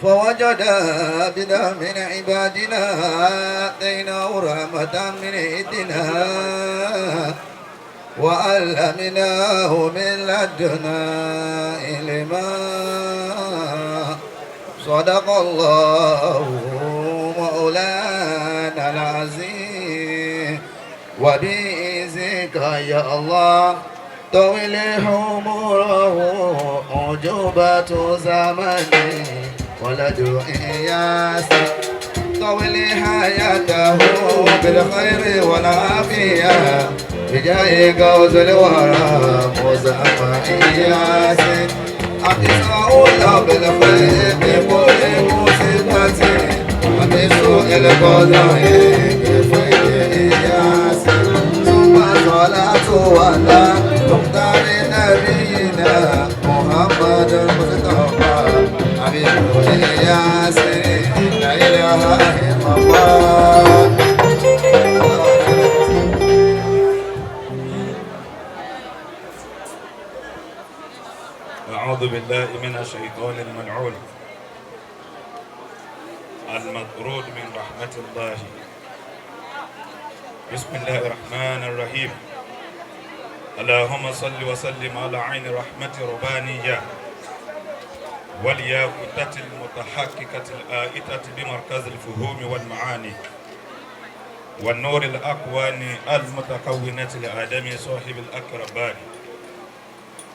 فوجد عبدا من عبادنا آتيناه رحمة من عندنا وعلمناه من لدنا علما صدق الله مولانا العظيم وبإذنك يا الله طول عمره عجوبة زمني ولد إياس طول حياته بالخير والعافية بجاه قوس الورى مزعم إياس أبصر الله بالخير بكل مصيبة وبسوء القضاء بفيد إياس ثم صلاة ولا مختار نبينا محمد المصطفى حبيب إياس لا إله إلا الله. أعوذ بالله من الشيطان الملعون المطرود من رحمة الله. بسم الله الرحمن الرحيم. اللهم صل وسلم على عين رحمة ربانية والياقوتة المتحققة الآئتة بمركز الفهوم والمعاني والنور الأكوان المتكونة لآدم صاحب الأكربان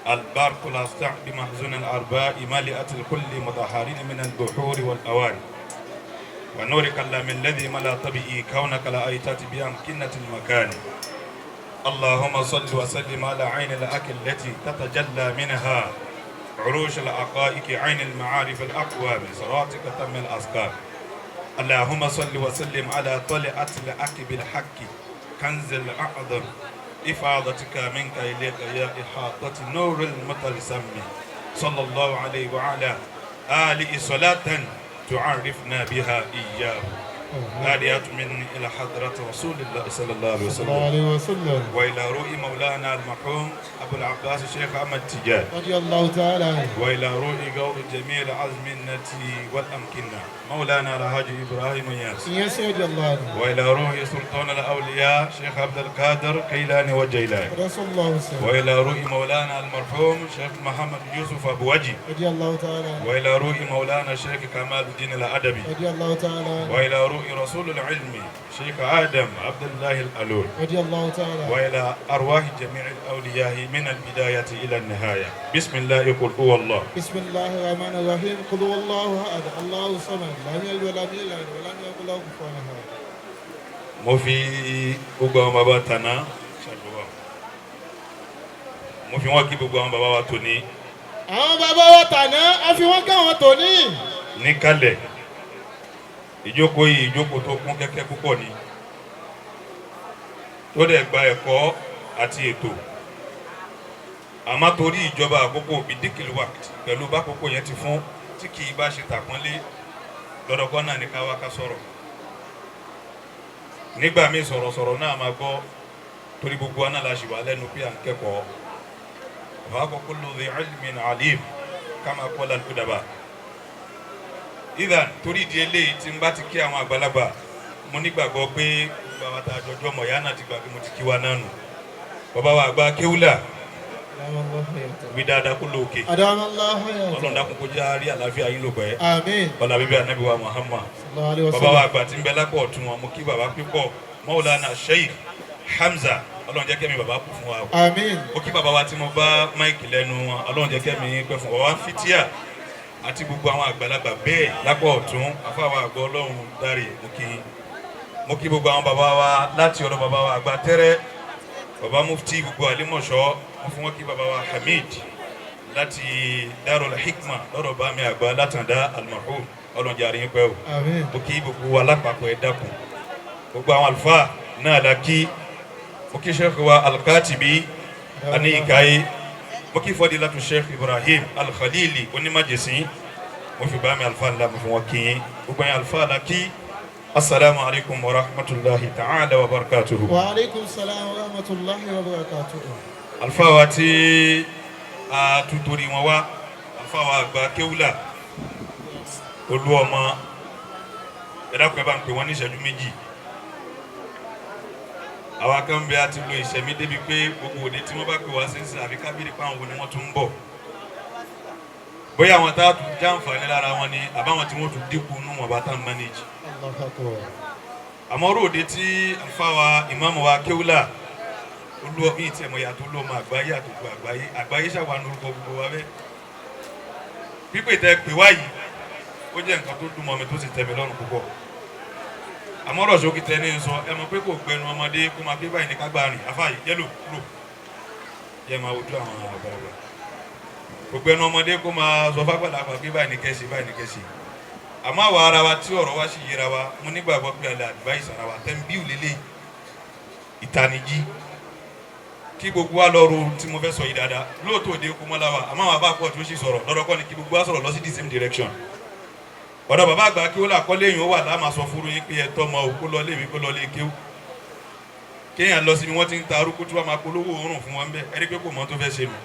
البرق الأسطع بمخزون الأرباء ملئة الكل مطهرين من البحور والأواني ونور كلام الذي ملا طبيعي كونك لآيتات بأمكنة المكان. اللهم صل وسلم على عين الأكل التي تتجلى منها عروش العقائق عين المعارف الأقوى بصراطك تم الأسكار. اللهم صل وسلم على طلعة الأكب الحق كنز الأعظم إفاضتك منك إليك يا إحاطة نور المتلسم صلى الله عليه وعلى آله صلاة تعرفنا بها إياه هاديات من إلى حضرة رسول الله صلى الله عليه وسلم وإلى رؤي مولانا المرحوم أبو العباس الشيخ أحمد تجان رضي الله تعالى عنه وإلى رؤي قول جميل عزم النتي والأمكنة مولانا الحاج إبراهيم ياس رضي الله عنه وإلى رؤي سلطان الأولياء شيخ عبد القادر كيلاني وجيلاني رسول الله وسلم وإلى رؤي مولانا المرحوم شيخ محمد يوسف أبو وجي رضي الله تعالى عنه وإلى رؤي مولانا شيخ كمال الدين الأدبي رضي الله تعالى عنه وإلى رؤي رسول العلم شيخ آدم عبد الله الألول رضي الله تعالى عنه وإلى أرواح جميع الأولياء من البداية إلى النهاية. بسم الله يقول هو الله. بسم الله الرحمن الرحيم قل هو الله أحد الله الصمد لم يلد ولم يولد ولم يكن له كفوا أحد. mo fi gbogbo àwọn bàbá tàná mo fi wọn kí gbogbo àwọn bàbá wa tòní. àwọn bàbá wa tàná a fi wọn káwọn tòní. níkàlẹ̀ ìjókòó yìí ìjókòó tó kún kẹ́kẹ́ púpọ̀ ni tó dẹ̀ gba ẹ̀kọ́ àti ètò àmọ́ torí ìjọba àkókò bídíkìlì wà pẹ̀lú bákòókò yẹn ti fún tí kì í bá ṣe tàpọ́nlé lọ́dọ̀kọ́ náà ní káwá ká sọ̀rọ̀ nígbà míì sọ̀rọ̀sọ̀rọ̀ náà máa gbọ́ torí gbogbo wa náà la ṣì wà lẹ́nu pé à ń kẹ́kọ̀ọ́ wa kullu dhi ilmin alim kama qala al-udaba. ìdá torí ìdí eléyìí tí n bá ti kí àwọn àgbàlagbà mo nígbàgbọ́ pé bàbá tá a jọjọ́ mọ̀ yá náà ti gbà pé mo ti kí wa náà nù bàbá wa àgbà kéwúlà wí dáadáa kó lóòkè ọlọ́run dákun kó já rí àlàáfíà yín ló pẹ́ ọlá bíbí ànábì wa Muhammad bàbá wa àgbà tí ń bẹ lápò ọ̀tún wọn mo kí bàbá pípọ̀ Maulana Sheikh Hamza ọlọ́run jẹ́ kẹ́mi bàbá kú fún wa mo kí bàbá wa tí mo bá máìkì lẹ́nu wọn ọlọ́run jẹ́ kẹ́mi pẹ́ fún wa fitia àti gbogbo àwọn àgbàlagbà bẹ́ẹ̀ lápò ọ̀tún afáwọn àgbọ̀ ọlọ́run dáre mo kí gbogbo àwọn bàbá wa láti ọ̀dọ̀ bàbá wa àgbà tẹ́rẹ́ bàbá mufti gbogbo àlímọ̀ṣọ́ mo fún wọn kí bàbá wa Hamid láti Darul Hikma lọ́dọ̀ bá mi àgbà látàndá almarhum ọlọ́run jẹ́ àríyìn pẹ́ o mo kí gbogbo wa lápapọ̀ ẹ̀ dákun gbogbo àwọn àlùfáà náà la kí mo kí Sheikh wa Al-Katibi ani ìkáyé mo kí Fadilatu Sheikh Ibrahim Al-Khalili onímọ̀jẹ̀sìn mo fi bá mi àlùfáà ńlá mo fi wọn kí yín gbogbo àwọn àlùfáà la kí. السلام عليكم ورحمة الله تعالى وبركاته. وعليكم السلام ورحمة الله وبركاته. الفواتي tutori wọn wá alfawa àgbà kéwúlà olú ọmọ ẹ dákun ẹ bá ń pè wọ́n ní ìṣẹ́jú méjì. àwa kan bẹ àti lo ìṣẹ̀mí débi pé gbogbo òde tí wọ́n bá pè wá sí sí àbí kábìrì páwọn wo ni wọ́n tún ń bọ̀. bóyá àwọn tá a tún já àǹfààní lára wọn ni àbáwọn tí wọ́n tún dínkù nù wọn bá tá a manage. àmọ́ róòde tí àfáwà ìmáàmù wa Kéwúlà olú ọmọ yìí tí ẹ̀mọ̀ yàtọ̀ olú ọmọ àgbáyé àtòkù àgbáyé ṣàwọn orúkọ gbogbo wa bẹ́ẹ̀. pípè tẹ pè wá yìí ó jẹ́ nǹkan tó dùn mọ́ mi tó sì tẹ́ mi lọ́rùn púpọ̀. àmọ́ ọ̀rọ̀ ṣókí tẹ ní sọ ẹ mọ̀ pé kò gbẹnu ọmọdé kó máa pé báyìí ní kágbá rìn afáyì yẹ́lò kúrò yẹ máa wojú àwọn àgbàlagbà. kò gbẹnu ọmọdé kó máa sọ fágbàlagbà pé báyìí ní kẹ́sì báyìí ní kẹ́sì. àmọ́ àwa ara wa tí ọ̀rọ̀ wa sì yẹra wa mo nígbàgbọ́ pé alẹ́ advice ara wa tẹ́ ń bí òlélẹ̀ ìtanijí kí gbogbo wa lọ ro tí mo fẹ́ sọ yìí dáadáa lóòótọ́ òde kó mọ́ láwa àmọ́ àwọn afáàpọ̀ tí ó sì sọ̀rọ̀ lọ́dọ̀ kọ́ ni kí gbogbo wa sọ̀rọ̀ lọ sí the same direction. ọ̀dọ̀ bàbá àgbà kí ó là kọ́lé yìí ó wà láàmà sọ fúru yín pé ẹ̀tọ́ ọmọ òkú lọ léèwé kó lọ lé kéwú. kéèyàn lọ síbi wọ́n ti ń ta arúgbó tí wọ́n máa polówó òórùn fún wọn bẹ́ẹ̀ ẹni pé kò mọ tó fẹ́ ṣe nù.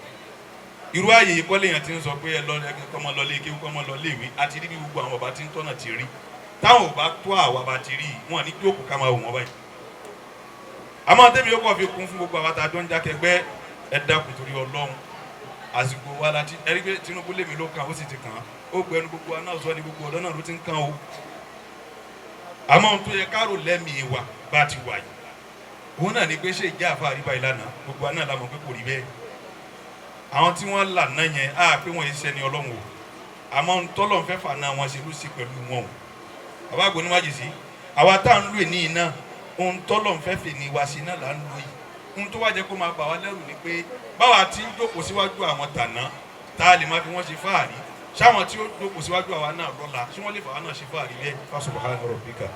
irú ààyè yìí kọ́lé yẹn ti ń sọ pé ẹ lọ kọ́mọ lọ lé kéwú kọ́mọ lọ léèwé àti rí bí gbogbo àwọn bàbá tí ń tọ́nà ti rí táwọn ò bá tó àwa bá ti rí wọn ní kí òkú ká máa wò wọ́n báyìí. àmọ́ tẹ́mi yóò kọ́ fi kún fún gbogbo àwọn àtàjọ ń jákẹ́gbẹ́ ẹ dákun torí Ọlọ́run àsìkò wa láti ẹrí pé Tinubu lèmi ló kàn ó sì ti kàn án ó gbẹnu gbogbo aná sọ ni gbogbo ọ̀dọ́ náà ló ti ń kàn ó. àmọ́ ohun tó yẹ kárò lẹ́mìí wa bá ti wà yìí òun náà ni pé ṣé ìjà àfa àríbá ìlànà gbogbo aná la mọ̀ pé kò rí bẹ́ẹ̀. àwọn tí wọ́n là náà yẹn á pé wọ́n iṣẹ́ ni Ọlọ́run o àmọ́ ohun tọ́lọ́run fẹ́ fà náà wọ́n ṣe ló sì pẹ̀lú wọn o. bàbá àgbò níwájú sí àwa tá à ń lò ní iná ohun tọ́lọ́run fẹ́ fè ní wa sí náà là ń lò yìí ohun tó wá jẹ́ kó máa bà wá lẹ́rù ni pé báwa ti ń jókòó síwájú àwọn tàná tá a lè máa fi wọ́n ṣe fáàrí ṣáwọn tí ó jókòó síwájú àwa náà lọ́la tí wọ́n lè fà wá náà ṣe fáàrí bẹ́ẹ̀ fa subhana rabbika.